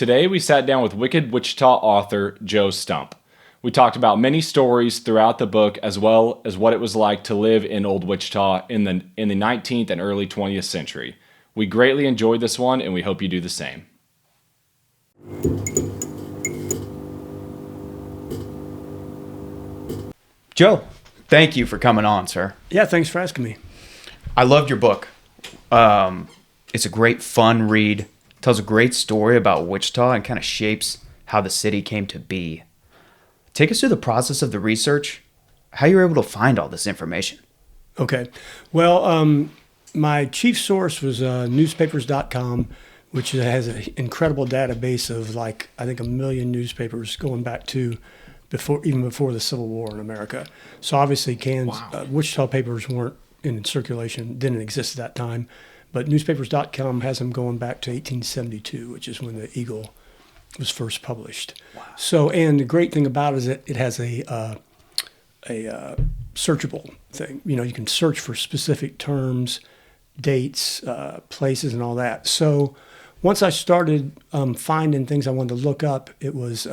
Today we sat down with Wicked Wichita author Joe Stumpe. We talked about many stories throughout the book, as well as what it was like to live in Old Wichita in the 19th and early 20th century. We greatly enjoyed this one, and we hope you do the same. Joe, thank you for coming on, sir. Yeah, thanks for asking me. I loved your book. It's a great, fun read. Tells a great story about Wichita and kind of shapes how the city came to be. Take us through the process of the research, how you were able to find all this information. Okay. Well, my chief source was newspapers.com, which has an incredible database of I think 1 million newspapers going back to even before the Civil War in America. So obviously Wichita papers weren't in circulation, didn't exist at that time. But newspapers.com has them going back to 1872, which is when the Eagle was first published. Wow. So, and the great thing about it is that it has a searchable thing. You know, you can search for specific terms, dates, places, and all that. So once I started finding things I wanted to look up, it was,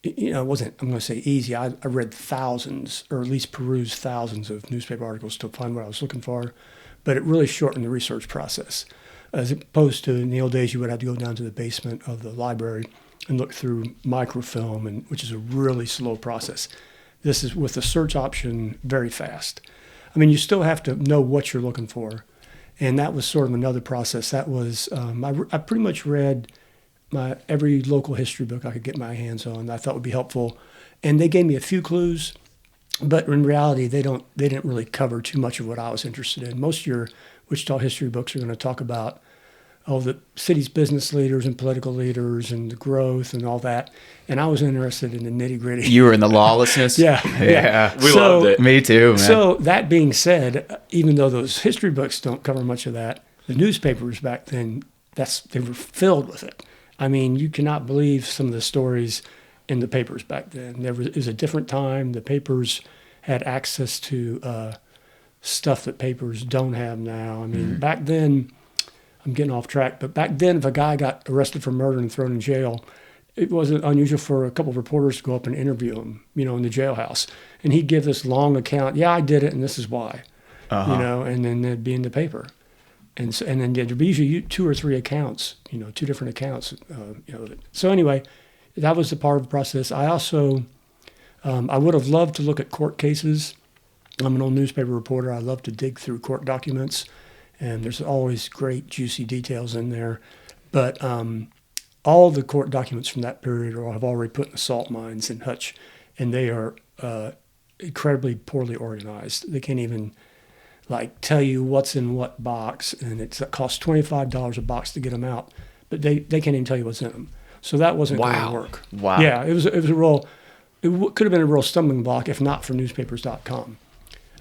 it wasn't, I'm going to say easy. I read thousands, or at least perused thousands of newspaper articles to find what I was looking for. But it really shortened the research process. As opposed to in the old days, you would have to go down to the basement of the library and look through microfilm, which is a really slow process. This is, with the search option, very fast. I mean, you still have to know what you're looking for. And that was sort of another process. That was, I pretty much read every local history book I could get my hands on that I thought would be helpful. And they gave me a few clues. But in reality, they didn't really cover too much of what I was interested in. Most of your Wichita history books are going to talk about the city's business leaders and political leaders and the growth and all that. And I was interested in the nitty gritty. You were in the lawlessness? Yeah. We loved it. Me too, man. So that being said, even though those history books don't cover much of that, the newspapers back then, they were filled with it. I mean, you cannot believe some of the stories in the papers back then. It was a different time. The papers had access to stuff that papers don't have now. I mean, back then, I'm getting off track, but back then, if a guy got arrested for murder and thrown in jail, it wasn't unusual for a couple of reporters to go up and interview him, in the jailhouse. And he'd give this long account. Yeah, I did it, and this is why. And then it'd be in the paper. And then there'd be usually 2 or 3 accounts, 2 different accounts. So anyway, that was the part of the process. I also, I would have loved to look at court cases. I'm an old newspaper reporter. I love to dig through court documents, and there's always great, juicy details in there. But all the court documents from that period have already put in the salt mines in Hutch, and they are incredibly poorly organized. They can't even tell you what's in what box, and it costs $25 a box to get them out, but they can't even tell you what's in them. So that wasn't going to work. Wow. Yeah, it could have been a real stumbling block if not for newspapers.com.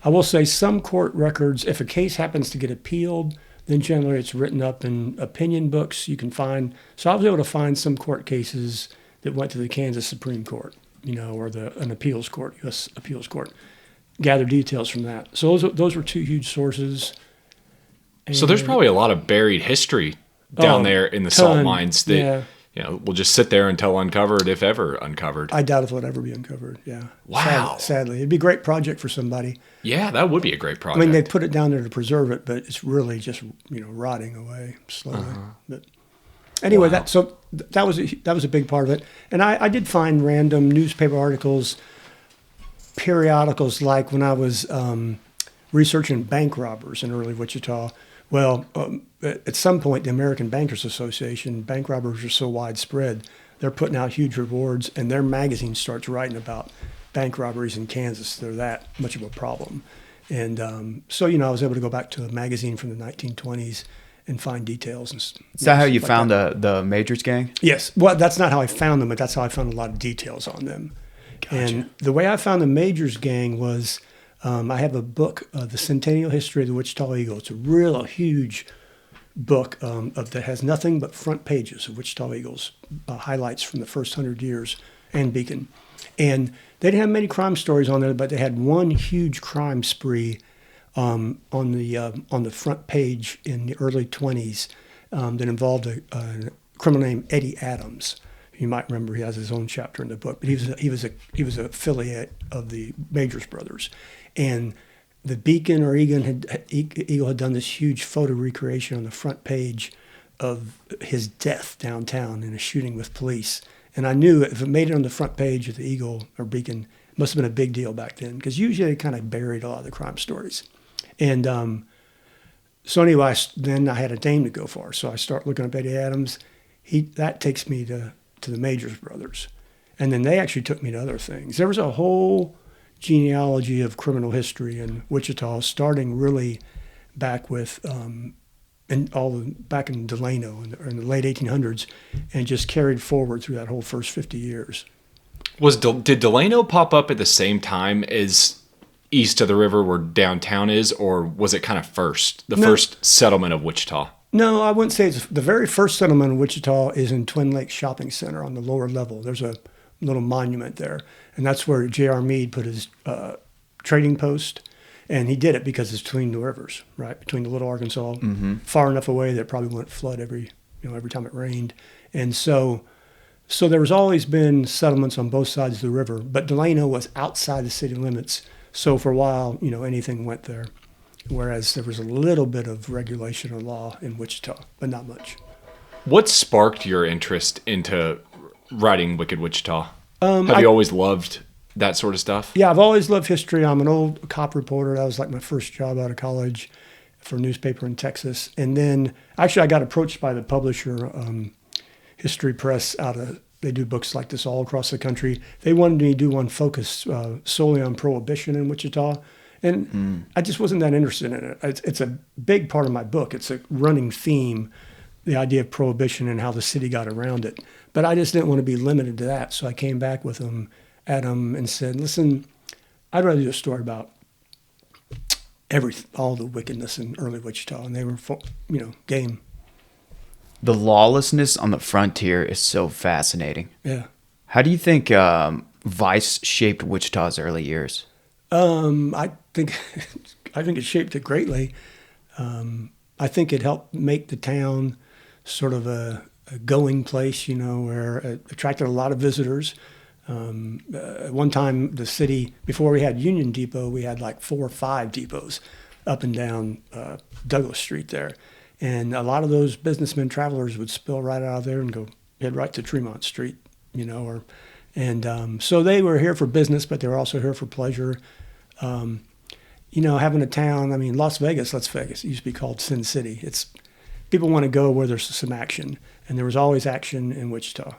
I will say some court records, if a case happens to get appealed, then generally it's written up in opinion books you can find. So I was able to find some court cases that went to the Kansas Supreme Court, or an appeals court, U.S. appeals court, gather details from that. So those were 2 huge sources. And so there's probably a lot of buried history down there in the salt mines that we'll just sit there until uncovered, if ever uncovered. I doubt if it'll ever be uncovered. Yeah. Wow. Sadly, it'd be a great project for somebody. Yeah, that would be a great project. I mean, they put it down there to preserve it, but it's really just rotting away slowly. But anyway, that was a big part of it. And I did find random newspaper articles, periodicals, like when I was researching bank robbers in early Wichita. Well, at some point, the American Bankers Association, bank robbers are so widespread, they're putting out huge rewards, and their magazine starts writing about bank robberies in Kansas. They're that much of a problem. And so, I was able to go back to a magazine from the 1920s and find details. Is that how you found the Majors gang? Yes. Well, that's not how I found them, but that's how I found a lot of details on them. Gotcha. And the way I found the Majors gang was I have a book, The Centennial History of the Wichita Eagle. It's a huge book that has nothing but front pages of Wichita Eagles, highlights from the first 100 years, and Beacon. And they didn't have many crime stories on there, but they had one huge crime spree on the front page in the early 20s that involved a criminal named Eddie Adams. You might remember he has his own chapter in the book, but he was an affiliate of the Majors brothers, and the Beacon or Eagle had done this huge photo recreation on the front page of his death downtown in a shooting with police. And I knew if it made it on the front page of the Eagle or Beacon, it must have been a big deal back then, because usually they kind of buried a lot of the crime stories. And so anyway, then I had a name to go for. So I start looking up Eddie Adams. That takes me to the Majors brothers. And then they actually took me to other things. There was a whole genealogy of criminal history in Wichita, starting really back with back in Delano in the late 1800s, and just carried forward through that whole first 50 years. Did Delano pop up at the same time as east of the river where downtown is, or was it kind of first settlement of Wichita? No, I wouldn't say it's the very first settlement in Wichita is in Twin Lakes Shopping Center on the lower level. There's a little monument there, and that's where J.R. Meade put his trading post, and he did it because it's between the rivers, right, between the Little Arkansas, far enough away that it probably wouldn't flood every time it rained, and so there was always been settlements on both sides of the river, but Delano was outside the city limits, so for a while, anything went there. Whereas there was a little bit of regulation or law in Wichita, but not much. What sparked your interest into writing Wicked Wichita? Have you always loved that sort of stuff? Yeah, I've always loved history. I'm an old cop reporter. That was like my first job out of college for a newspaper in Texas. And then actually I got approached by the publisher, History Press, they do books like this all across the country. They wanted me to do one focused solely on Prohibition in Wichita. And I just wasn't that interested in it. It's a big part of my book. It's a running theme, the idea of Prohibition and how the city got around it. But I just didn't want to be limited to that. So I came back with Adam, and said, listen, I'd rather do a story about all the wickedness in early Wichita. And they were, game. The lawlessness on the frontier is so fascinating. Yeah. How do you think vice shaped Wichita's early years? I think it shaped it greatly. I think it helped make the town sort of a going place, where it attracted a lot of visitors. At one time, the city, before we had Union Depot, we had like 4 or 5 depots up and down Douglas Street there. And a lot of those businessmen, travelers would spill right out of there and head right to Tremont Street, so they were here for business, but they were also here for pleasure. Having a town, Las Vegas, it used to be called Sin City. People want to go where there's some action, and there was always action in Wichita.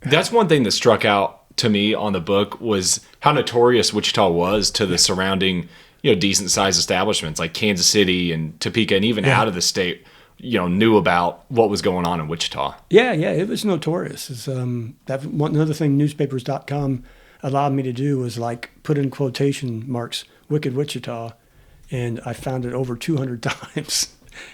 That's one thing that struck out to me on the book was how notorious Wichita was to the surrounding, decent sized establishments like Kansas City and Topeka, and even out of the state, knew about what was going on in Wichita. Yeah, it was notorious. Another thing newspapers.com allowed me to do was put in quotation marks Wicked Wichita, and I found it over 200 times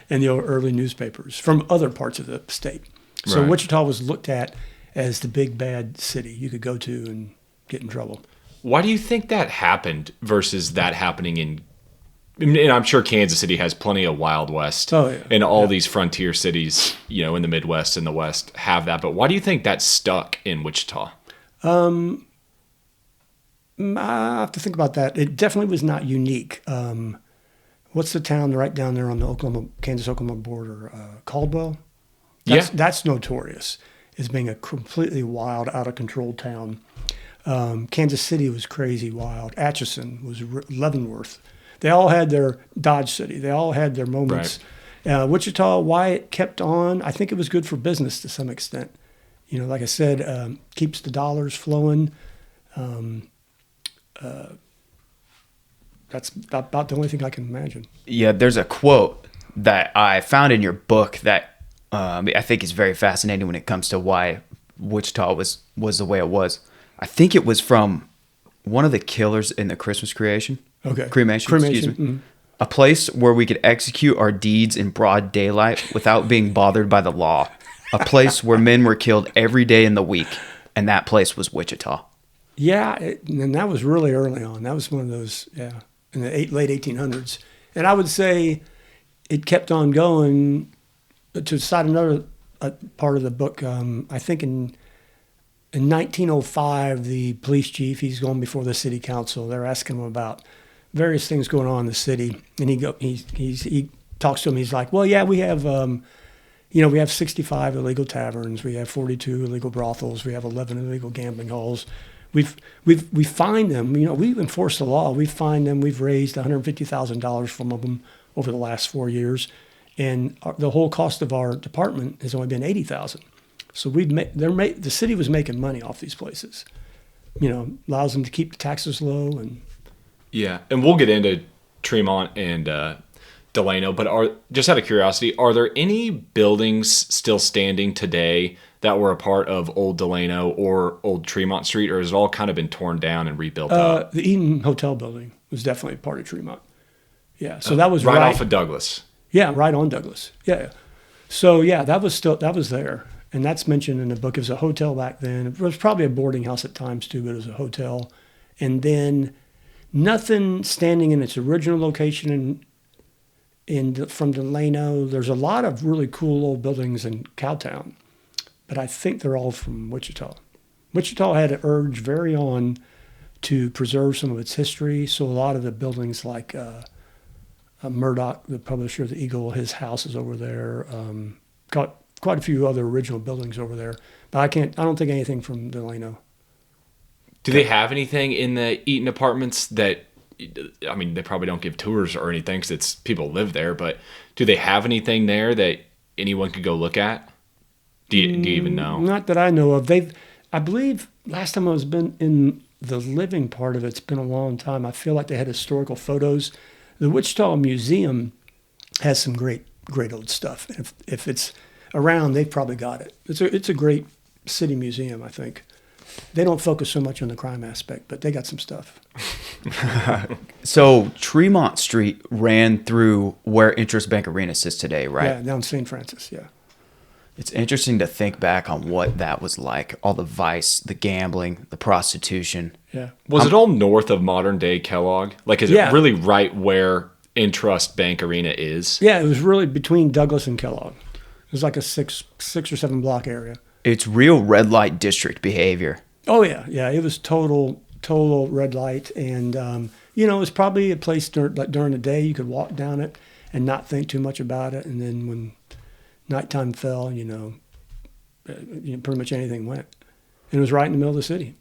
in the early newspapers from other parts of the state. So right. Wichita was looked at as the big bad city you could go to and get in trouble. Why do you think that happened versus that happening and I'm sure Kansas City has plenty of Wild West, and all these frontier cities, in the Midwest and the West have that. But why do you think that stuck in Wichita? I have to think about that. It definitely was not unique. What's the town right down there on the Kansas-Oklahoma border? Caldwell? That's notorious as being a completely wild, out-of-control town. Kansas City was crazy wild. Atchison was Leavenworth. They all had their Dodge City. They all had their moments. Right. Wichita, why it kept on, I think it was good for business to some extent. Like I said, keeps the dollars flowing. That's about the only thing I can imagine. Yeah, there's a quote that I found in your book that I think is very fascinating when it comes to why Wichita was the way it was. I think it was from one of the killers in the Christmas Cremation. Cremation. Excuse me. Mm-hmm. A place where we could execute our deeds in broad daylight without being bothered by the law. A place where men were killed every day in the week, and that place was Wichita. Yeah, and that was really early on. That was one of those, in the late 1800s. And I would say it kept on going. To cite another a part of the book. I think in 1905, the police chief, he's going before the city council. They're asking him about various things going on in the city, and he talks to him. He's like, well, yeah, we have we have 65 illegal taverns, we have 42 illegal brothels, we have 11 illegal gambling halls. We find them. We enforce the law. We find them. We've raised $150,000 from them over the last 4 years, and the whole cost of our department has only been $80,000. So the city was making money off these places. Allows them to keep the taxes low. And yeah, and we'll get into Tremont and Delano, but just out of curiosity, are there any buildings still standing today that were a part of Old Delano or Old Tremont Street, or has it all kind of been torn down and rebuilt up? The Eden Hotel building was definitely part of Tremont. Yeah, so that was right off of Douglas. Yeah, right on Douglas. Yeah. So yeah, that was there. And that's mentioned in the book. It was a hotel back then. It was probably a boarding house at times too, but it was a hotel. And then nothing standing in its original location from Delano. There's a lot of really cool old buildings in Cowtown, but I think they're all from Wichita. Wichita had an urge very on to preserve some of its history. So a lot of the buildings like Murdoch, the publisher of the Eagle, his house is over there. Got quite a few other original buildings over there, but I don't think anything from Delano. Do they have anything in the Eaton apartments that, I mean, they probably don't give tours or anything because it's people live there, but do they have anything there that anyone could go look at? Do you even know? Not that I know of. I believe last time I was been in the living part of it's been a long time. I feel like they had historical photos. The Wichita Museum has some great old stuff. If it's around, they've probably got it. It's a great city museum, I think. They don't focus so much on the crime aspect, but they got some stuff. So Tremont Street ran through where Interest Bank Arena sits today, right? Yeah, down St. Francis, yeah. It's interesting to think back on what that was like. All the vice, the gambling, the prostitution. Yeah. Was it all north of modern day Kellogg? Like, is it really right where Intrust Bank Arena is? Yeah, it was really between Douglas and Kellogg. It was like a six or seven block area. It's real red light district behavior. Oh yeah. It was total red light, and it was probably a place during the day you could walk down it and not think too much about it, and then when nighttime fell, pretty much anything went. And it was right in the middle of the city.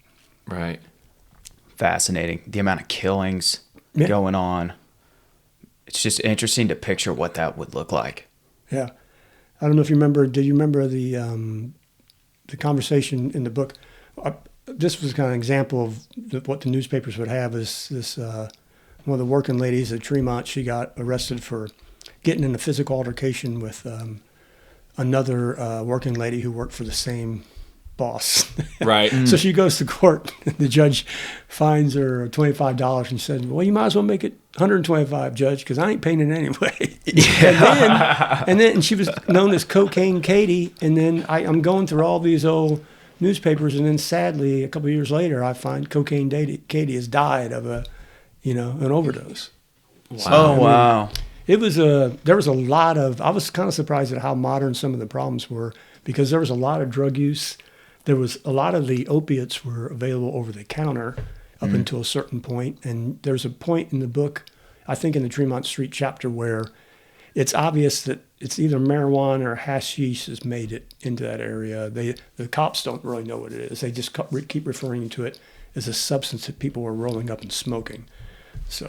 Right. Fascinating. The amount of killings going on. It's just interesting to picture what that would look like. Yeah. I don't know if you remember. Did you remember the conversation in the book? This was kind of an example of what the newspapers would have. Is this one of the working ladies at Tremont? She got arrested for getting in a physical altercation with another working lady who worked for the same boss. Right. So she goes to court. The judge fines her $25 and said, "Well, you might as well make it $125, Judge, because I ain't paying it anyway." Yeah. and then she was known as Cocaine Katie. And then I'm going through all these old newspapers, and then sadly, a couple of years later, I find Cocaine Katie has died of an overdose. Wow. So, wow. There was a lot of, I was kind of surprised at how modern some of the problems were, because there was a lot of drug use. There was a lot of the opiates were available over the counter up until a certain point. And there's a point in the book, I think in the Tremont Street chapter, where it's obvious that it's either marijuana or hashish has made it into that area. The cops don't really know what it is. They just keep referring to it as a substance that people were rolling up and smoking. So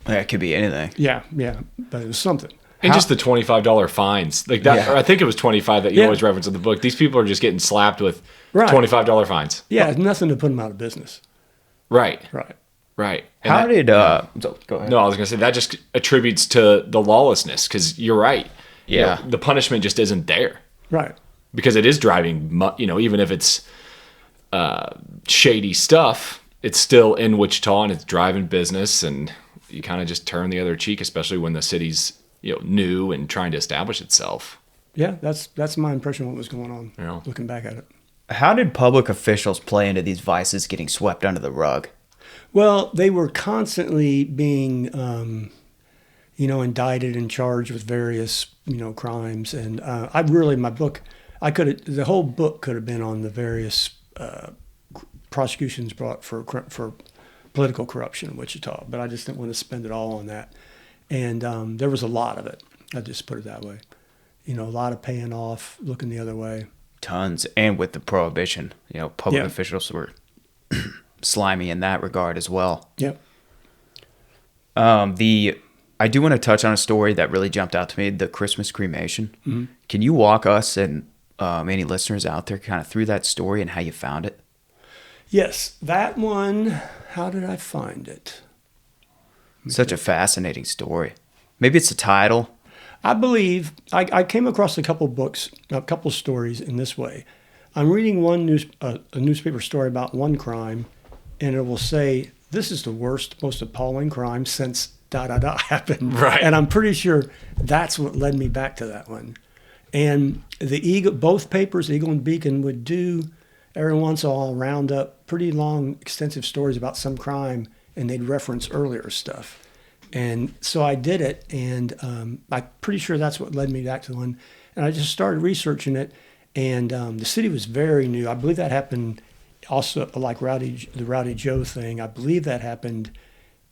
yeah, it could be anything. Yeah, but it was something. And just the $25 fines, like that. Yeah. I think it was 25 that you always reference in the book. These people are just getting slapped with $25 fines. Yeah, it's nothing to put them out of business. Right. And go ahead. No, I was gonna say that just attributes to the lawlessness, because you're right. Yeah. The punishment just isn't there. Right. Because it is driving. Even if it's shady stuff, it's still in Wichita and it's driving business, and you kind of just turn the other cheek, especially when the city's new and trying to establish itself. Yeah, that's my impression of what was going on. Looking back at it. How did public officials play into these vices getting swept under the rug? Well, they were constantly being, indicted and charged with various, crimes. And my book, The whole book could have been on the various prosecutions brought for political corruption in Wichita, but I just didn't want to spend it all on that. And there was a lot of it. I just put it that way. A lot of paying off, looking the other way. Tons. And with the prohibition, public Yeah. officials were slimy in that regard as well. Yep. I do want to touch on a story that really jumped out to me, the Christmas cremation. Mm-hmm. Can you walk us and any listeners out there kind of through that story and how you found it? Yes, that one. How did I find it? Such a fascinating story. Maybe it's the title. I believe I came across a couple stories in this way. I'm reading a newspaper story about one crime, and it will say, this is the worst, most appalling crime since ... happened. Right. And I'm pretty sure that's what led me back to that one. And both papers, Eagle and Beacon, would do every once in a while round up pretty long, extensive stories about some crime, and they'd reference earlier stuff. And so I did it, and I'm pretty sure that's what led me back to the one. And I just started researching it, and the city was very new. I believe that happened also, like the Rowdy Joe thing. I believe that happened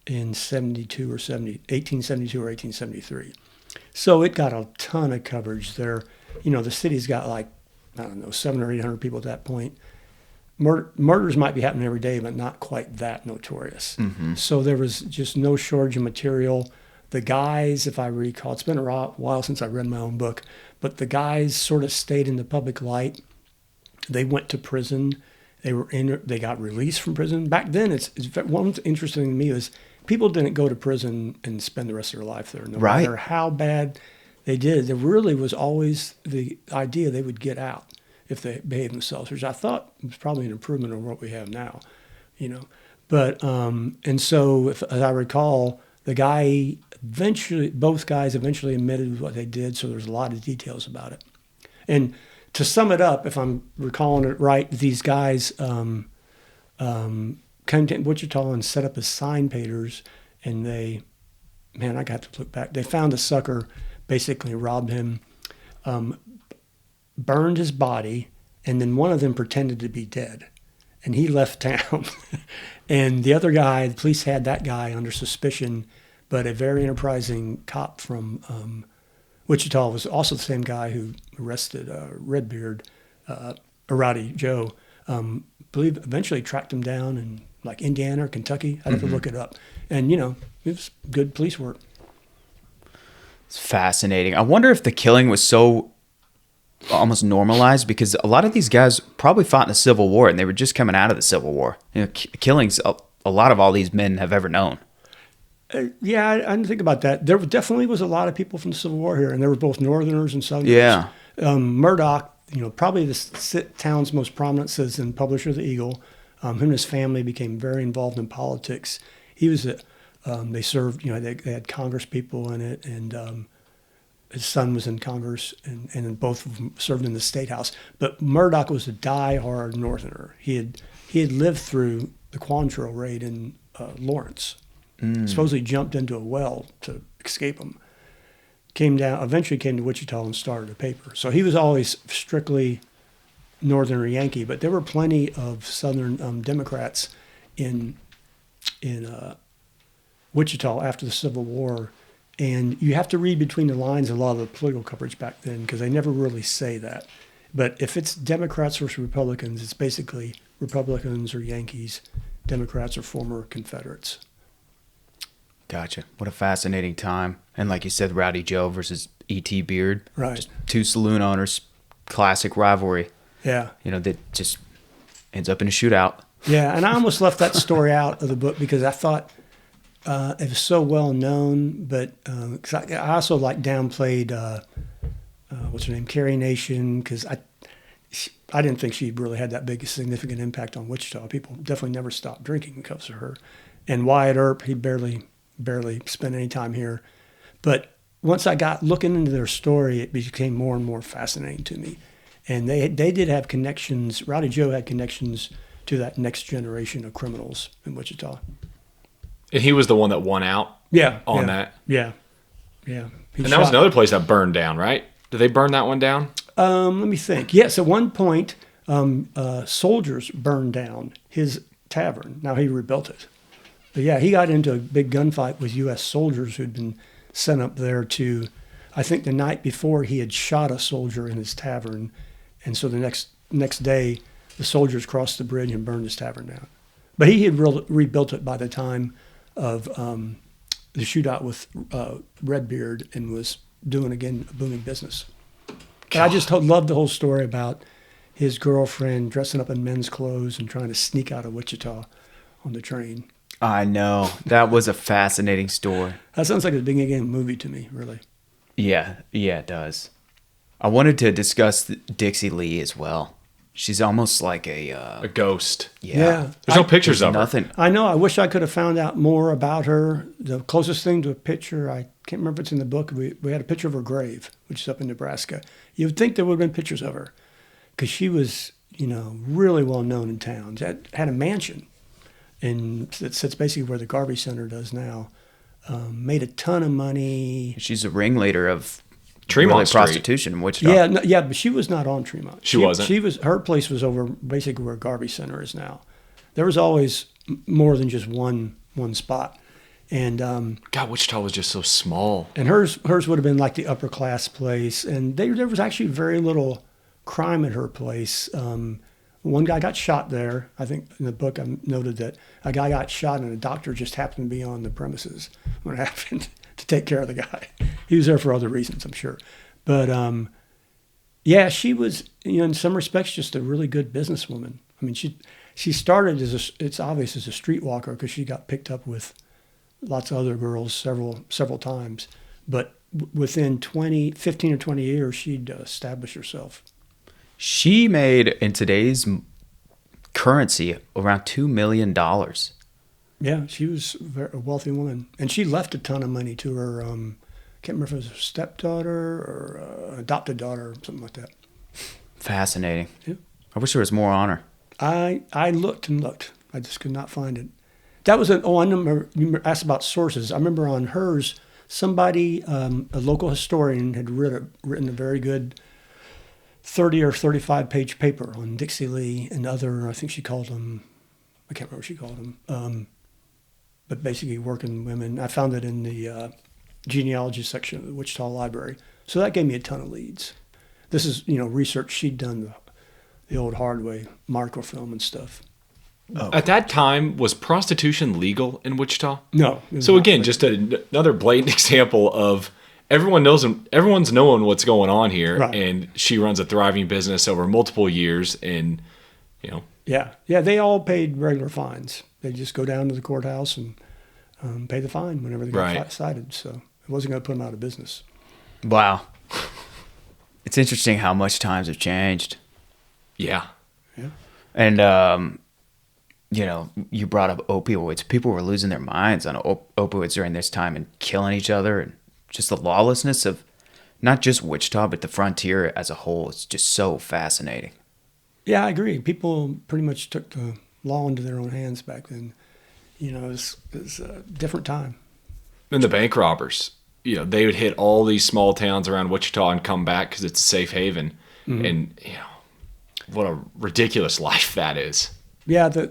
in 1872 or 1873. So it got a ton of coverage there. The city's got 700 or 800 people at that point. Murders might be happening every day, but not quite that notorious. Mm-hmm. So there was just no shortage of material. The guys, if I recall, it's been a while since I read my own book, but the guys sort of stayed in the public light. They went to prison. They got released from prison. Back then, what's interesting to me is people didn't go to prison and spend the rest of their life there. No matter how bad they did, there really was always the idea they would get out if they behaved themselves, which I thought was probably an improvement on what we have now, But, and so, as I recall, both guys eventually admitted what they did, so there's a lot of details about it. And to sum it up, if I'm recalling it right, these guys came to Wichita and set up as sign painters, and I got to look back. They found a sucker, basically robbed him, burned his body, and then one of them pretended to be dead, and he left town. And the other guy, the police had that guy under suspicion, but a very enterprising cop from Wichita was also the same guy who arrested Redbeard, Rowdy Joe. Believe eventually tracked him down in Indiana or Kentucky. I'd have to look it up. And, it was good police work. It's fascinating. I wonder if the killing was so almost normalized because a lot of these guys probably fought in the Civil War and they were just coming out of the Civil War. Killings a lot of all these men have ever known. Yeah, I didn't think about that. There definitely was a lot of people from the Civil War here, and there were both Northerners and Southerners. Yeah. Murdoch, probably the town's most prominent citizen, publisher of the Eagle. Him and his family became very involved in politics. He was they served, they had Congress people in it, and his son was in Congress, and both of them served in the State House. But Murdoch was a die-hard Northerner. He had lived through the Quantrill raid in Lawrence. Supposedly jumped into a well to escape them. Eventually came to Wichita and started a paper. So he was always strictly Northerner Yankee, but there were plenty of Southern Democrats in Wichita after the Civil War. And you have to read between the lines a lot of the political coverage back then because they never really say that. But if it's Democrats versus Republicans, it's basically Republicans or Yankees, Democrats or former Confederates. Gotcha. What a fascinating time. And like you said, Rowdy Joe versus E.T. Beard. Right. Just two saloon owners, classic rivalry. Yeah. That just ends up in a shootout. Yeah, and I almost left that story out of the book because I thought it was so well known, but cause I also downplayed, what's her name, Carrie Nation, because I didn't think she really had that big a significant impact on Wichita. People definitely never stopped drinking because of her. And Wyatt Earp, he barely spent any time here. But once I got looking into their story, it became more and more fascinating to me. And they did have connections. Rowdy Joe had connections to that next generation of criminals in Wichita. And he was the one that won out that. Yeah. And that was another place that burned down, right? Did they burn that one down? Let me think. Yes, at one point, soldiers burned down his tavern. Now he rebuilt it. But yeah, he got into a big gunfight with U.S. soldiers who'd been sent up there to, I think the night before he had shot a soldier in his tavern. And so the next day, the soldiers crossed the bridge and burned his tavern down. But he had rebuilt it by the time of the shootout with Redbeard and was doing, again, a booming business. And I just loved the whole story about his girlfriend dressing up in men's clothes and trying to sneak out of Wichita on the train. I know. That was a fascinating story. That sounds like a beginning movie to me, really. Yeah, it does. I wanted to discuss Dixie Lee as well. She's almost like A ghost. Yeah. There's no pictures of her. nothing. I know. I wish I could have found out more about her. The closest thing to a picture, I can't remember if it's in the book, we had a picture of her grave, which is up in Nebraska. You would think there would have been pictures of her because she was, really well known in town. She had a mansion, and it sits basically where the Garvey Center does now. Made a ton of money. She's a ringleader of Tremont Street. prostitution in Wichita. Yeah, but she was not on Tremont. She wasn't? Her place was over basically where Garvey Center is now. There was always more than just one spot. And God, Wichita was just so small. and hers would have been like the upper class place. And there was actually very little crime at her place. One guy got shot there. I think in the book I noted that a guy got shot and a doctor just happened to be on the premises when it happened to take care of the guy. He was there for other reasons, I'm sure. But yeah, she was, in some respects, just a really good businesswoman. I mean, she started it's obvious as a streetwalker because she got picked up with lots of other girls several times. But within 15 or 20 years, she'd established herself. She made, in today's currency, around $2 million. Yeah, she was a wealthy woman. And she left a ton of money to her, can't remember if it was her stepdaughter or adopted daughter or something like that. Fascinating. Yeah. I wish there was more on her. I looked and looked. I just could not find it. That was I remember you asked about sources. I remember on hers, somebody, a local historian, had written a very good 30 or 35 page paper on Dixie Lee and other, I think she called them, I can't remember what she called them, but basically working women. I found it in the genealogy section of the Wichita Library. So that gave me a ton of leads. This is, research she'd done the old hard way, microfilm and stuff. Oh. At that time, was prostitution legal in Wichita? No. So again, just another blatant example of everyone's knowing what's going on here, Right. and she runs a thriving business over multiple years, and Yeah, they all paid regular fines. They just go down to the courthouse and pay the fine whenever they got Right. cited. So it wasn't going to put them out of business. Wow. It's interesting how much times have changed. yeah, Yeah. And, you brought up opioids. People were losing their minds on opioids during this time and killing each other. And just the lawlessness of not just Wichita, but the frontier as a whole. It's just so fascinating. Yeah, I agree. People pretty much took the law into their own hands back then. It was a different time. and the bank robbers, they would hit all these small towns around Wichita and come back because it's a safe haven, and what a ridiculous life that is. Yeah, the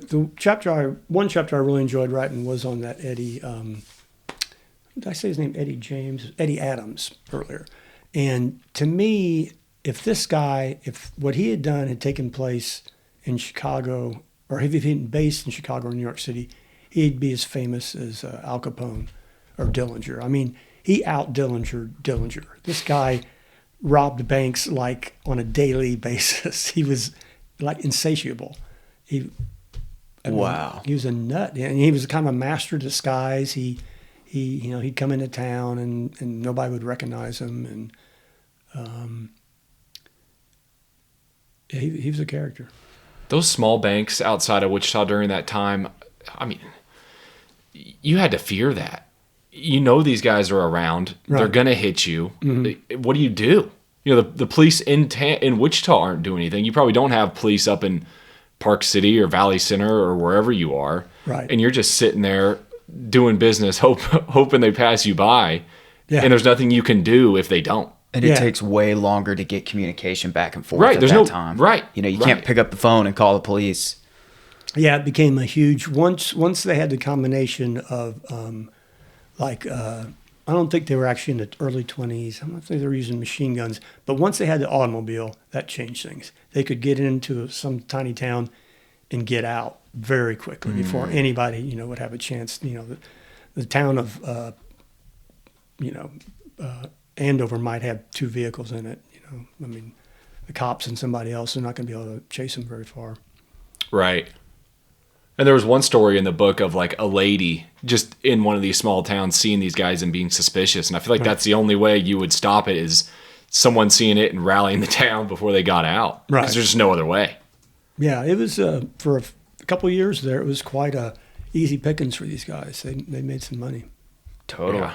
one chapter I really enjoyed writing was on that Eddie. Did I say his name? Eddie Adams earlier. And to me, if what he had done had taken place in Chicago, or if he'd been based in Chicago or New York City, he'd be as famous as Al Capone or Dillinger. I mean, he out-Dillingered Dillinger. This guy robbed banks like on a daily basis. He was like insatiable. Wow. He was a nut, and he was kind of a master of disguise. He'd come into town and nobody would recognize him, and he was a character. Those small banks outside of Wichita during that time, I mean, you had to fear that. These guys are around. Right. They're going to hit you. What do you do? The police in Wichita aren't doing anything. You probably don't have police up in Park City or Valley Center or wherever you are. Right. And you're just sitting there doing business, hoping they pass you by. Yeah. And there's nothing you can do if they don't. And it takes way longer to get communication back and forth at There's that time. Right. You know, you can't pick up the phone and call the police. Yeah, it became a huge once they had the combination of I don't think they were actually in the early 20s. I don't think they were using machine guns, but once they had the automobile, that changed things. They could get into some tiny town and get out very quickly before anybody, you know, would have a chance. You know, the town of Andover might have 2 vehicles in it. You know, I mean, the cops and somebody else are not going to be able to chase them very far. Right. And there was one story in the book of like a lady just in one of these small towns seeing these guys and being suspicious. And I feel like that's the only way you would stop it is someone seeing it and rallying the town before they got out. Right. Because there's just no other way. Yeah, it was for a couple of years there. It was quite a easy pickings for these guys. They made some money. Totally. Yeah.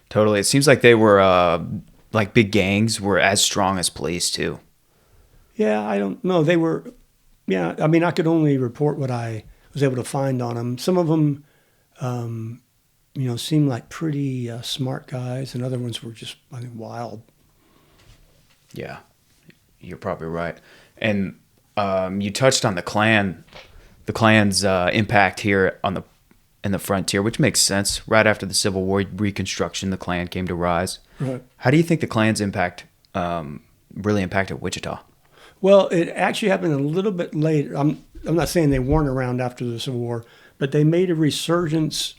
Totally. It seems like they were like big gangs were as strong as police too. Yeah, I don't know. They were. Yeah, I mean, I could only report what I was able to find on them. Some of them, seemed like pretty smart guys, and other ones were just, I think, wild. Yeah, you're probably right. And you touched on the Klan's impact here in the frontier, which makes sense. Right after the Civil War Reconstruction, the Klan came to rise. Right. How do you think the Klan's impact really impacted Wichita? Well, it actually happened a little bit later. I'm not saying they weren't around after the Civil War, but they made a resurgence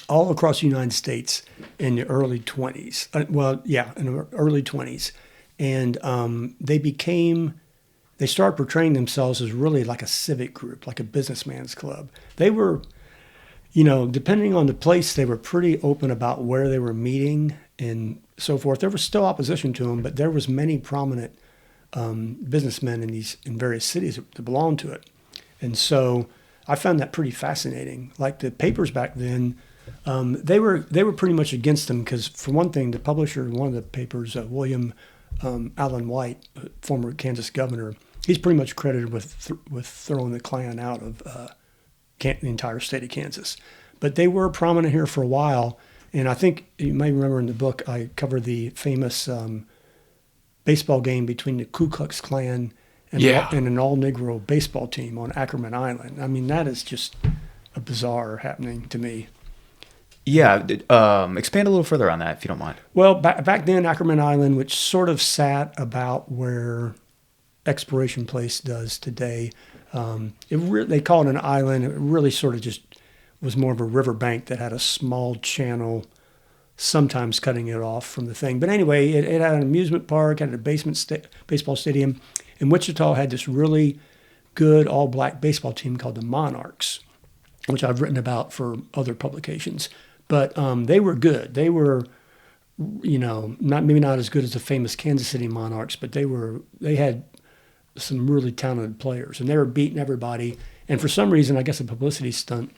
all across the United States in the early 20s. In the early 20s. And they started portraying themselves as really like a civic group, like a businessman's club. They were, depending on the place, they were pretty open about where they were meeting and so forth. There was still opposition to them, but there was many prominent businessmen in various cities that belonged to it. And so I found that pretty fascinating. Like the papers back then, they were pretty much against them because, for one thing, the publisher of one of the papers, William Allen White, former Kansas governor, he's pretty much credited with throwing the Klan out of the entire state of Kansas. But they were prominent here for a while, and I think you may remember in the book I covered the famous baseball game between the Ku Klux Klan and an all-Negro baseball team on Ackerman Island. I mean, that is just a bizarre happening to me. Yeah, expand a little further on that, if you don't mind. Well, back then, Ackerman Island, which sort of sat about where Exploration Place does today, they call it an island. It really sort of just was more of a riverbank that had a small channel, sometimes cutting it off from the thing. But anyway, it had an amusement park, had a baseball stadium, and Wichita had this really good all-black baseball team called the Monarchs, which I've written about for other publications. But they were good. They were, maybe not as good as the famous Kansas City Monarchs, but they had some really talented players, and they were beating everybody. And for some reason, I guess a publicity stunt,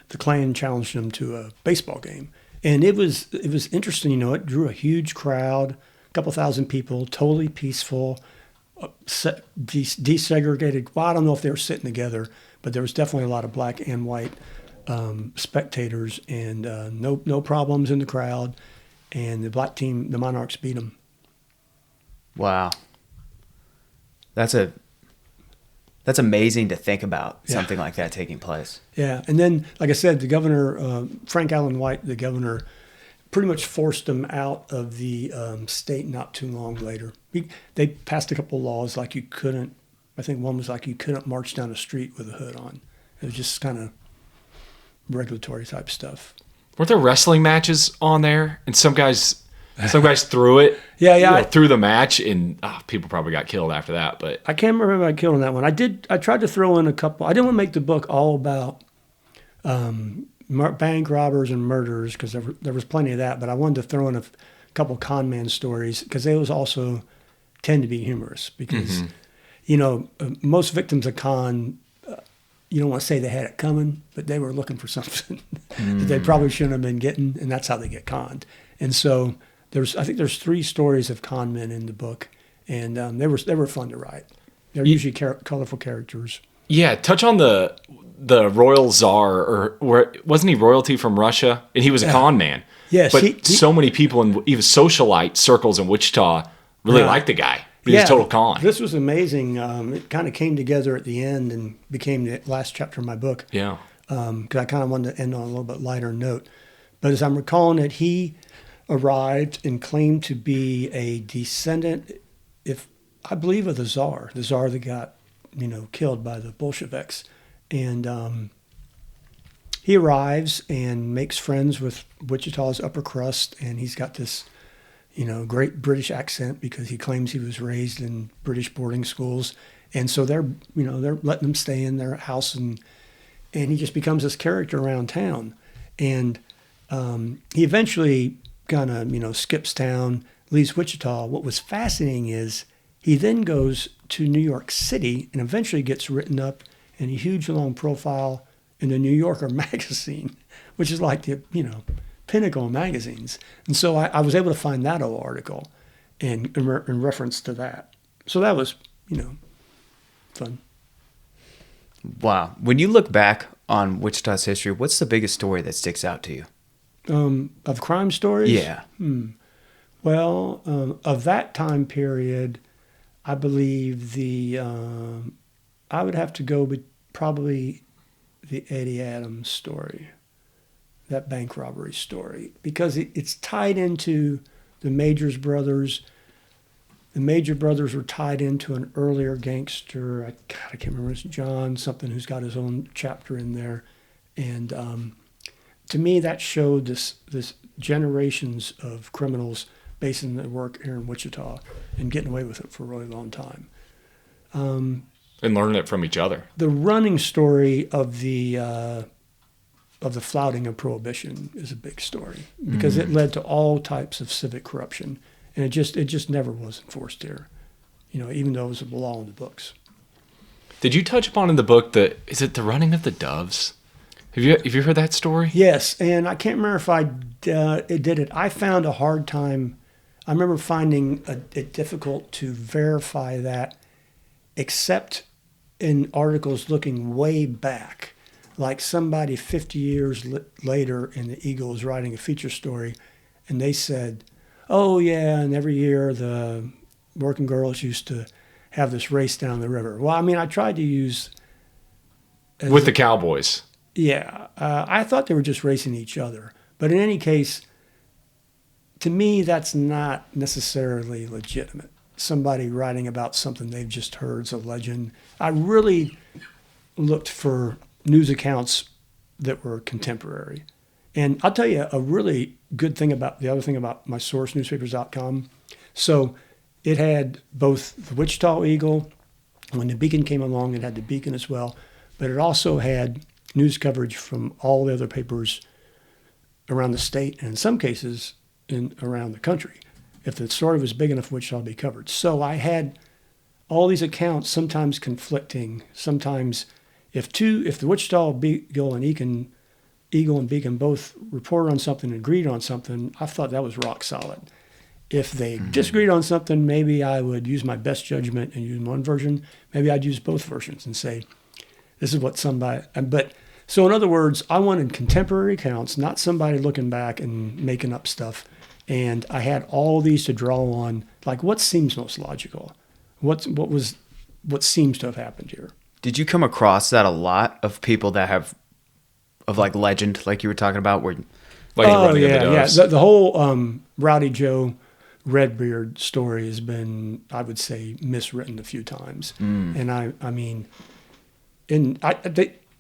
the Klan challenged them to a baseball game. And it was interesting, it drew a huge crowd, a couple thousand people, totally peaceful, desegregated. Well, I don't know if they were sitting together, but there was definitely a lot of black and white spectators, and no problems in the crowd. And the black team, the Monarchs, beat them. Wow, that's amazing to think about, something like that taking place. Yeah, and then, like I said, the governor, Frank Allen White, the governor, pretty much forced them out of the state not too long later. They passed a couple of laws like you couldn't, I think one was like you couldn't march down a street with a hood on. It was just kind of regulatory type stuff. Weren't there wrestling matches on there? And some guys threw it. Yeah. Threw the match, and people probably got killed after that. But I can't remember if I killed on that one. I tried to throw in a couple. I didn't want to make the book all about bank robbers and murderers because there was plenty of that. But I wanted to throw in a couple con man stories because they also tend to be humorous because most victims of con. You don't want to say they had it coming, but they were looking for something that they probably shouldn't have been getting, and that's how they get conned. And so I think there's 3 stories of con men in the book, and they were fun to write. They're usually colorful characters. Yeah, touch on the royal czar, or wasn't he royalty from Russia? And he was a con man. Yes, but so many people in even socialite circles in Wichita really liked the guy. He was a total con. This was amazing. It kind of came together at the end and became the last chapter of my book. Yeah. Because I kind of wanted to end on a little bit lighter note. But as I'm recalling it, he arrived and claimed to be a descendant, I believe, of the Tsar that got, killed by the Bolsheviks. And he arrives and makes friends with Wichita's upper crust, and he's got this, great British accent because he claims he was raised in British boarding schools. And so they're letting him stay in their house, and he just becomes this character around town. And he eventually kind of, skips town, leaves Wichita. What was fascinating is he then goes to New York City and eventually gets written up in a huge long profile in the New Yorker magazine, which is like the, pinnacle of magazines. And so I was able to find that old article in reference to that. So that was, fun. Wow. When you look back on Wichita's history, what's the biggest story that sticks out to you? Of crime stories? Yeah. Well, of that time period, I believe I would have to go with probably the Eddie Adams story, that bank robbery story, because it's tied into the Majors brothers. The Major brothers were tied into an earlier gangster. I can't remember. It's John something who's got his own chapter in there. And to me, that showed this generations of criminals basing their work here in Wichita and getting away with it for a really long time. And learning it from each other. The running story of the flouting of Prohibition is a big story because it led to all types of civic corruption. And it just never was enforced here, even though it was a law in the books. Did you touch upon in the book is it the running of the doves? Have you heard that story? Yes, and I can't remember if I did it. I found a hard time. I remember finding it difficult to verify that, except in articles looking way back, like somebody 50 years later in the Eagle was writing a feature story, and they said, oh, yeah, and every year the working girls used to have this race down the river. Well, I mean, I tried to use... With the cowboys. Yeah. I thought they were just racing each other. But in any case, to me, that's not necessarily legitimate. Somebody writing about something they've just heard is a legend. I really looked for news accounts that were contemporary. And I'll tell you a really good thing about the other thing about my source, newspapers.com. So it had both the Wichita Eagle. When the Beacon came along, it had the Beacon as well. But it also had news coverage from all the other papers around the state, and in some cases around the country. If the story was big enough, Wichita would be covered. So I had all these accounts, sometimes conflicting. Sometimes if the Wichita Eagle and Beacon both reported on something and agreed on something, I thought that was rock solid. If they disagreed on something, maybe I would use my best judgment and use one version. Maybe I'd use both versions and say, this is what somebody... So in other words, I wanted contemporary accounts, not somebody looking back and making up stuff. And I had all these to draw on, like what seems most logical? What seems to have happened here? Did you come across that a lot of people that have... of like legend, like you were talking about, where the whole Rowdy Joe Redbeard story has been, I would say, miswritten a few times. And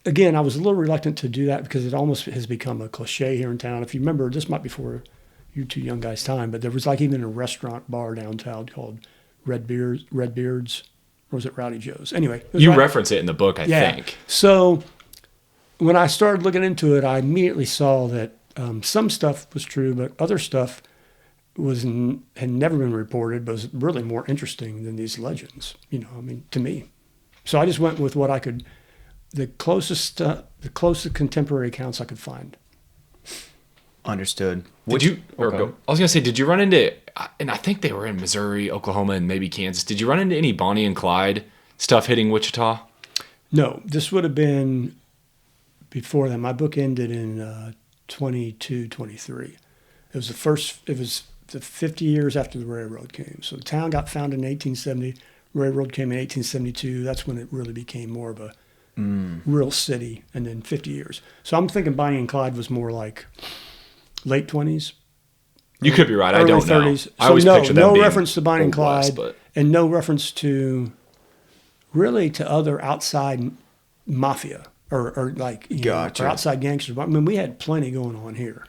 again, I was a little reluctant to do that because it almost has become a cliche here in town. If you remember, this might be before you two young guys' time, but there was like even a restaurant bar downtown called Redbeard's, or was it Rowdy Joe's? Anyway, you reference it in the book, I think. So when I started looking into it, I immediately saw that some stuff was true, but other stuff had never been reported, but was really more interesting than these legends, to me. So I just went with what I could, the closest contemporary accounts I could find. Understood. I was going to say, did you run into, and I think they were in Missouri, Oklahoma, and maybe Kansas. Did you run into any Bonnie and Clyde stuff hitting Wichita? No, this would have been before that. My book ended in 22, 23. It was the 50 years after the railroad came. So the town got founded in 1870. Railroad came in 1872. That's when it really became more of a real city, and then 50 years. So I'm thinking Bonnie and Clyde was more like late 20s. You could be right. I don't 30s. know. I always picture them no being reference to Bonnie and Old Clyde, West, but and no reference to really to other outside mafia or like Gotcha. or outside gangsters. I mean, we had plenty going on here.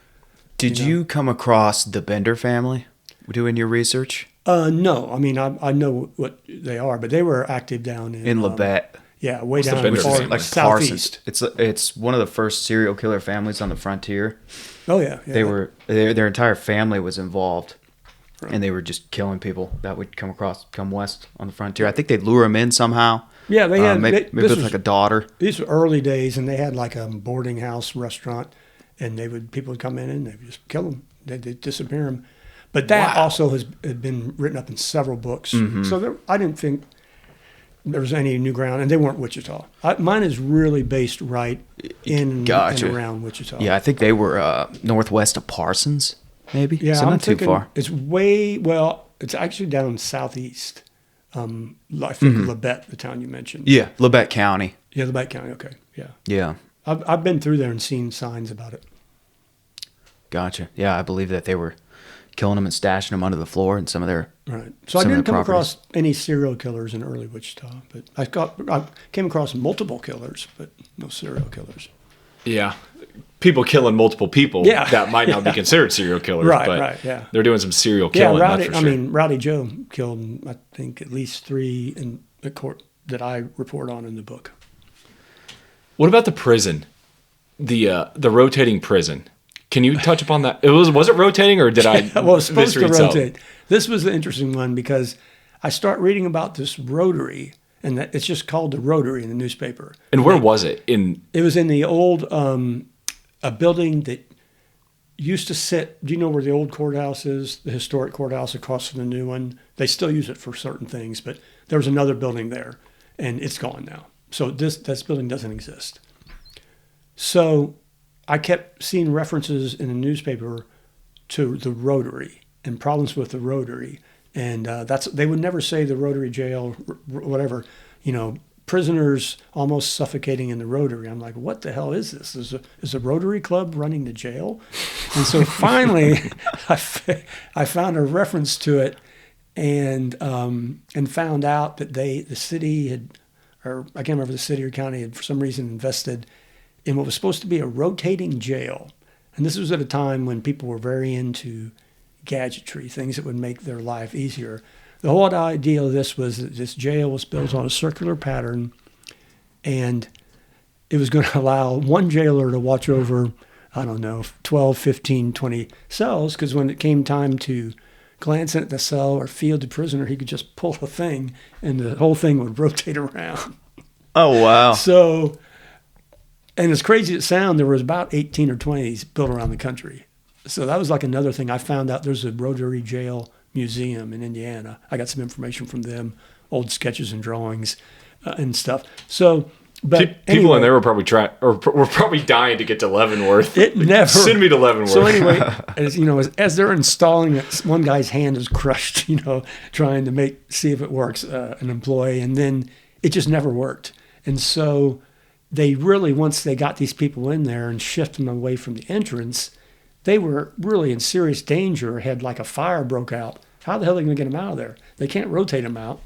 Did you come across the Bender family doing your research? No, I mean I know what they are, but they were active down in Labette. Yeah, way What's the down Bender far family? Like southeast. Parsons. It's one of the first serial killer families on the frontier. Oh yeah, Their entire family was involved, and they were just killing people that would come west on the frontier. I think they'd lure them in somehow. Yeah, they had maybe with like a daughter. These were early days, and they had like a boarding house restaurant, and people would come in and they would just kill them. They'd disappear them. But that also had been written up in several books. Mm-hmm. So I didn't think there was any new ground, and they weren't Wichita. Mine is really based right in Gotcha. and around Wichita. Yeah, I think they were northwest of Parsons, maybe. Yeah, so I'm not too thinking far. it's it's actually down southeast. I think Labette, the town you mentioned. Yeah, Labette County. Yeah, Labette County. Okay, yeah. Yeah, I've been through there and seen signs about it. gotcha. Yeah, I believe that they were killing them and stashing them under the floor in some of their Right. So I some of didn't their come properties. across any serial killers in early Wichita, but I came across multiple killers, but no serial killers. yeah, people killing multiple people Yeah. that might not be considered serial killers, Right, but right, yeah. they're doing some serial Yeah, killing. Rowdy. That's for sure. Rowdy Joe killed, I think, at least 3 in the court that I report on in the book. What about the prison? The rotating prison. Can you touch upon that? Was it rotating, or did I Well, it's supposed to misread something? rotate. This was the interesting one because I start reading about this rotary, and that it's just called the rotary in the newspaper. And where was it? It was in the old a building that used to sit. Do you know where the old courthouse is? The historic courthouse across from the new one. They still use it for certain things, but there was another building there, and it's gone now. So this building doesn't exist. So I kept seeing references in the newspaper to the Rotary and problems with the Rotary, and they would never say the Rotary jail, whatever, prisoners almost suffocating in the Rotary. I'm like, what the hell is this? Is a Rotary Club running the jail? And so finally, I found a reference to it, and found out that the city had, or I can't remember the city or county had for some reason invested in what was supposed to be a rotating jail. And this was at a time when people were very into gadgetry, things that would make their life easier. The whole idea of this was that this jail was built on a circular pattern, and it was going to allow one jailer to watch over, 12, 15, 20 cells, because when it came time to glance at the cell or feel the prisoner, he could just pull a thing, and the whole thing would rotate around. Oh, wow. So, and as crazy as it sounds, there was about 18 or 20 of these built around the country. So that was like another thing. I found out there's a Rotary Jail Museum in Indiana. I got some information from them, old sketches and drawings and stuff. So, but People anyway, in there were probably were probably dying to get to Leavenworth. It never Send me to Leavenworth. So anyway, as they're installing it, one guy's hand is crushed, trying to see if it works, an employee, and then it just never worked. And so they really, once they got these people in there and shifted them away from the entrance, they were really in serious danger. Had like a fire broke out. How the hell are they going to get them out of there? They can't rotate them out.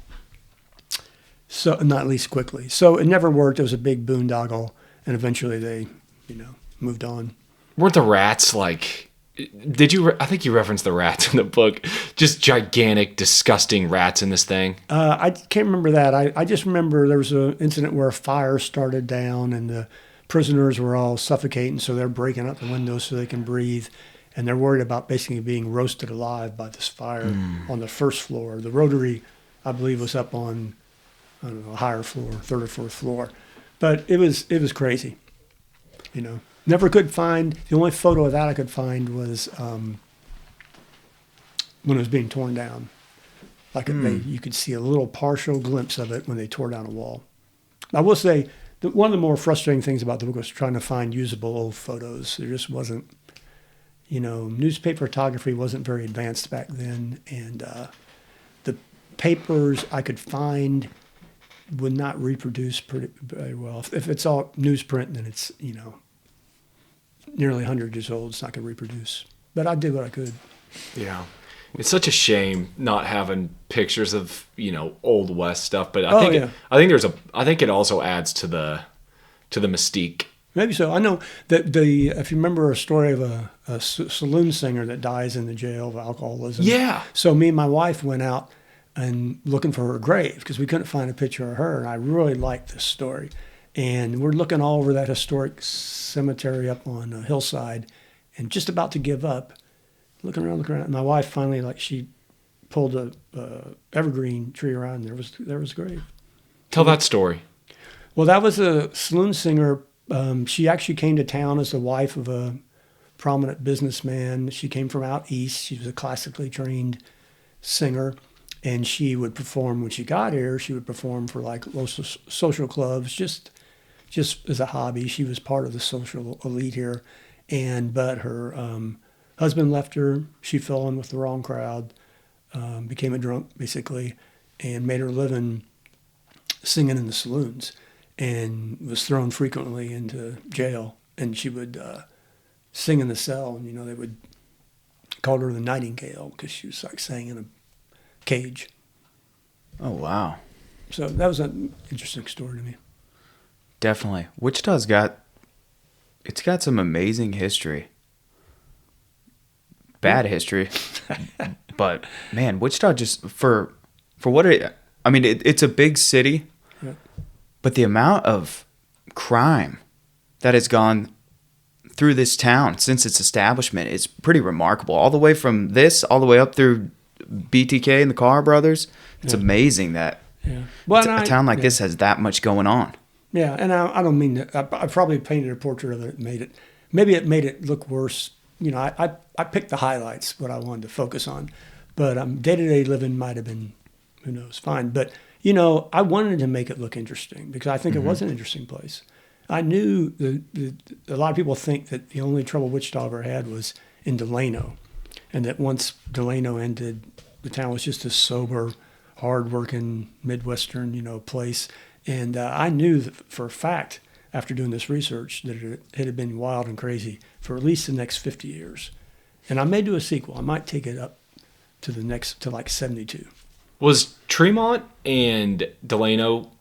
So, not at least quickly. So it never worked. It was a big boondoggle, and eventually they, moved on. Weren't the rats like? Did you? I think you referenced the rats in the book. Just gigantic, disgusting rats in this thing. I can't remember that. I just remember there was an incident where a fire started down, and the prisoners were all suffocating, so they're breaking up the windows so they can breathe, and they're worried about basically being roasted alive by this fire on the first floor. The Rotary, I believe, was up on, a higher floor, third or fourth floor, but it was crazy. Never could find, the only photo of that I could find was when it was being torn down. You could see a little partial glimpse of it when they tore down a wall. I will say one of the more frustrating things about the book was trying to find usable old photos. There just wasn't, newspaper photography wasn't very advanced back then, and the papers I could find would not reproduce very well. If it's all newsprint, then it's, nearly 100 years old. It's not going to reproduce. But I did what I could. Yeah. It's such a shame not having pictures of, Old West stuff, but I think it also adds to the mystique. Maybe so. I know that if you remember a story of a saloon singer that dies in the jail of alcoholism. Yeah. So me and my wife went out and looking for her grave because we couldn't find a picture of her, and I really liked this story. And we're looking all over that historic cemetery up on a hillside, and just about to give up. Looking around. And my wife finally, she pulled a evergreen tree around, and there was the grave. Tell that story. Well, that was a saloon singer. She actually came to town as the wife of a prominent businessman. She came from out east. She was a classically trained singer, and she would perform when she got here. She would perform for local social clubs, just as a hobby. She was part of the social elite here, but her husband left her. She fell in with the wrong crowd, became a drunk basically, and made her living singing in the saloons, and was thrown frequently into jail. And she would sing in the cell, and they would call her the Nightingale because she was sang in a cage. Oh wow! So that was an interesting story to me. Definitely, Wichita's got some amazing history. Bad history, but man, Wichita just for what it's a big city, yeah. But the amount of crime that has gone through this town since its establishment is pretty remarkable. All the way from this, all the way up through BTK and the Carr brothers. It's amazing that a town like this has that much going on. Yeah, and I don't mean that. I probably painted a portrait of it. Maybe it made it look worse. I picked the highlights, what I wanted to focus on. But day-to-day living might have been, who knows, fine. But, I wanted to make it look interesting because I think it was an interesting place. I knew a lot of people think that the only trouble Wichita ever had was in Delano, and that once Delano ended, the town was just a sober, hard-working, Midwestern, place. And I knew that for a fact, after doing this research, that it had been wild and crazy for at least the next 50 years. And I may do a sequel. I might take it up to like 72. Was Tremont and Delano,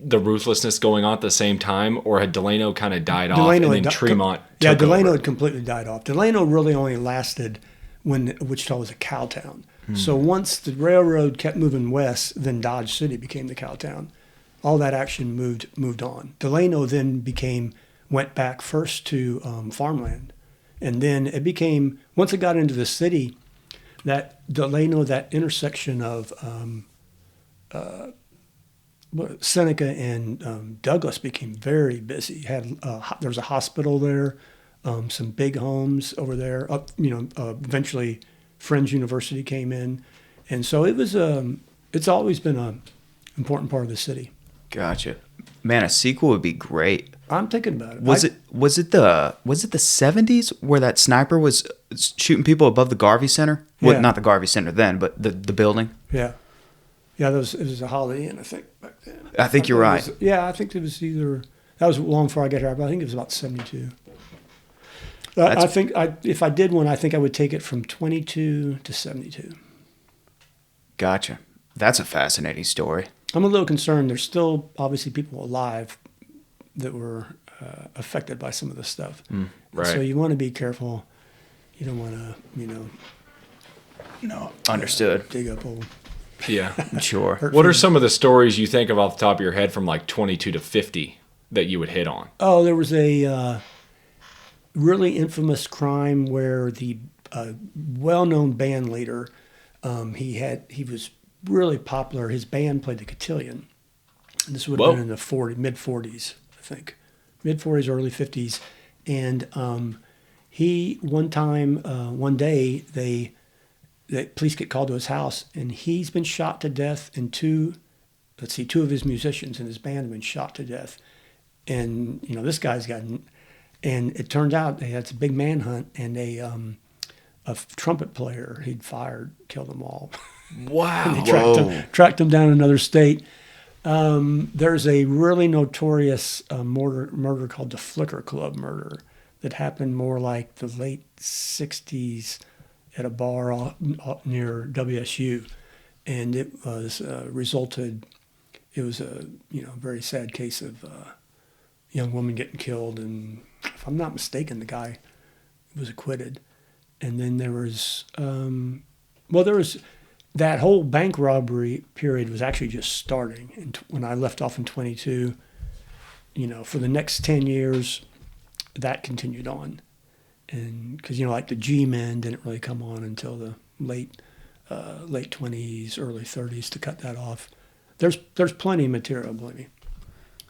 the ruthlessness going on at the same time, or had Delano kind of died off and then Tremont took Delano over? had completely died off. Delano really only lasted when Wichita was a cow town. So once the railroad kept moving west, then Dodge City became the cow town. All that action moved on. Delano then went back first to farmland. And then it became, once it got into the city, that Delano, that intersection of Seneca and Douglas became very busy. There was a hospital there, some big homes over there. Eventually Friends University came in. And so it's always been an important part of the city. Gotcha. Man, a sequel would be great. I'm thinking about it. Was it the 70s where that sniper was shooting people above the Garvey Center? Well, not the Garvey Center then, but the building. Yeah. Yeah, it was a Holiday Inn, I think, back then. I think you're right. I think it was that was long before I got here, but I think it was about 72. I think if I did one, I think I would take it from 22 to 72. Gotcha. That's a fascinating story. I'm a little concerned. There's still obviously people alive that were affected by some of this stuff. Right. So you want to be careful. You don't want to, No, understood. Dig up old. Yeah. Sure. What are some of the stories you think of off the top of your head from like 22 to 50 that you would hit on? Oh, there was a really infamous crime where the well-known band leader, he was really popular. His band played the cotillion. And this would have been in the mid-40s, I think. Mid-40s, early 50s. And one day, the police get called to his house, and he's been shot to death, and two of his musicians in his band have been shot to death. and this guy's gotten, and it turned out they had a big manhunt, and a trumpet player he'd fired killed them all. Wow. And they tracked him down another state. There's a really notorious murder called the Flicker Club murder that happened more like the late 60s at a bar near WSU. And it was it was a very sad case of a young woman getting killed. And if I'm not mistaken, the guy was acquitted. And then there was, that whole bank robbery period was actually just starting. And when I left off in 22, for the next 10 years, that continued on. And because, like the G-men didn't really come on until the late 20s, early 30s to cut that off. There's plenty of material, believe me.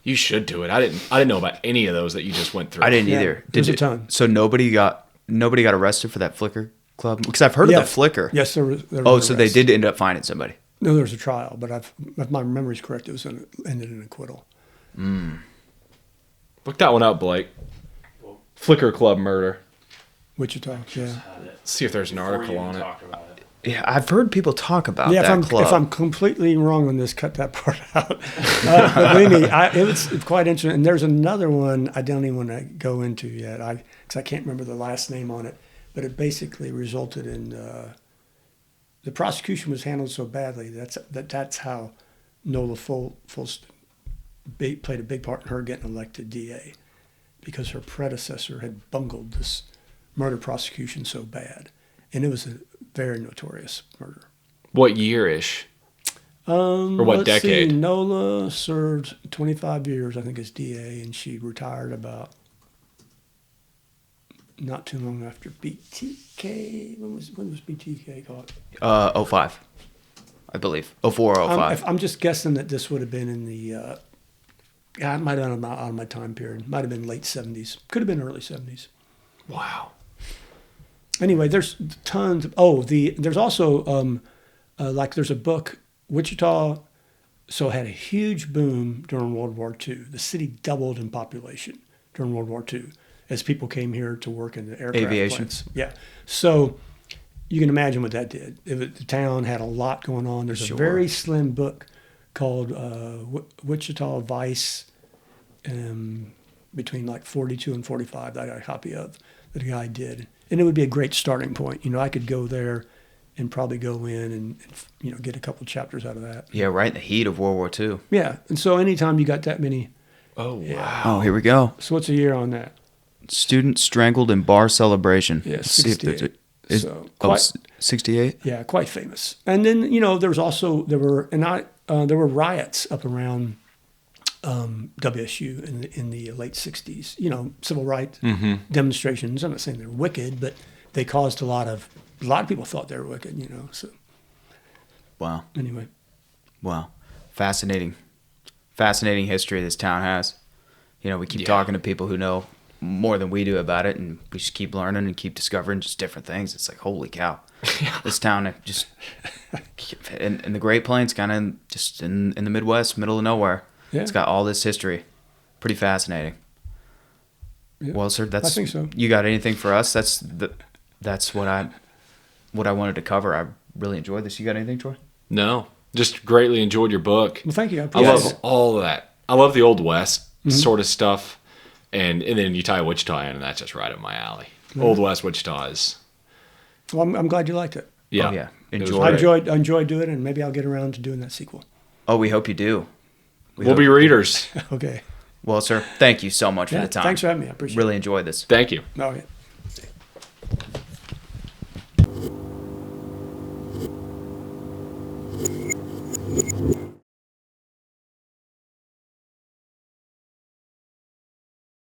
You should do it. I didn't know about any of those that you just went through. I didn't either. There's a ton. So nobody got arrested for that Flicker Club? Because I've heard of the Flicker. Yes, there was So they did end up finding somebody. No, there was a trial, but if my memory's correct, it ended in acquittal. Look that one up, Blake. Flicker Club murder. Wichita, yeah. See if there's an article on it. Yeah, I've heard people talk about that club. If I'm completely wrong on this, cut that part out. But believe me, it was quite interesting. And there's another one I don't even want to go into yet, because I can't remember the last name on it. But it basically resulted in the prosecution was handled so badly that's how Nola Fulston played a big part in her getting elected DA, because her predecessor had bungled this murder prosecution so bad, and it was a very notorious murder. What year-ish? Or what decade? See, Nola served 25 years, I think, as DA, and she retired about not too long after BTK. When was BTK caught? 05, I believe. 04 or 05. I'm just guessing that this would have been in the, it might have been out of my time period. Might have been late 70s. Could have been early 70s. Wow. Anyway, there's tons of, there's also, there's a book, Wichita, had a huge boom during World War II. The city doubled in population during World War II as people came here to work in the aircraft aviation plants. Yeah. So you can imagine what that did. The town had a lot going on. There's a very slim book called Wichita Vice, between like 42 and 45 that I got a copy of that a guy did. And it would be a great starting point. I could go there and probably go in and get a couple chapters out of that. Yeah, right in the heat of World War II. Yeah. And so anytime you got that many. Oh, wow. Yeah. Oh, here we go. So what's a year on that? Student strangled in bar celebration. Yeah, 68. So 68? Yeah, quite famous. And then, there were riots up around WSU in the late 60s, civil rights demonstrations. I'm not saying they're wicked, but they caused a lot of people thought they were wicked, so. Wow. Anyway. Wow. Fascinating history this town has. We keep talking to people who know more than we do about it, and we just keep learning and keep discovering just different things. It's like, holy cow. This town just in the Great Plains, kind of just in the Midwest, middle of nowhere. Yeah. It's got all this history. Pretty fascinating. Yeah. Well, sir, I think so. You got anything for us? That's what I wanted to cover. I really enjoyed this. You got anything, Troy? No, just greatly enjoyed your book. Well, thank you. I love all of that. I love the Old West sort of stuff, and then you tie Wichita in, and that's just right up my alley. Old West Wichita is. Well, I'm glad you liked it. Yeah, yeah. I enjoyed doing it, and maybe I'll get around to doing that sequel. Oh, we hope you do. We'll be readers. Okay. Well, sir, thank you so much for the time. Thanks for having me. I appreciate it. Really enjoyed this. Thank you. Oh, yeah.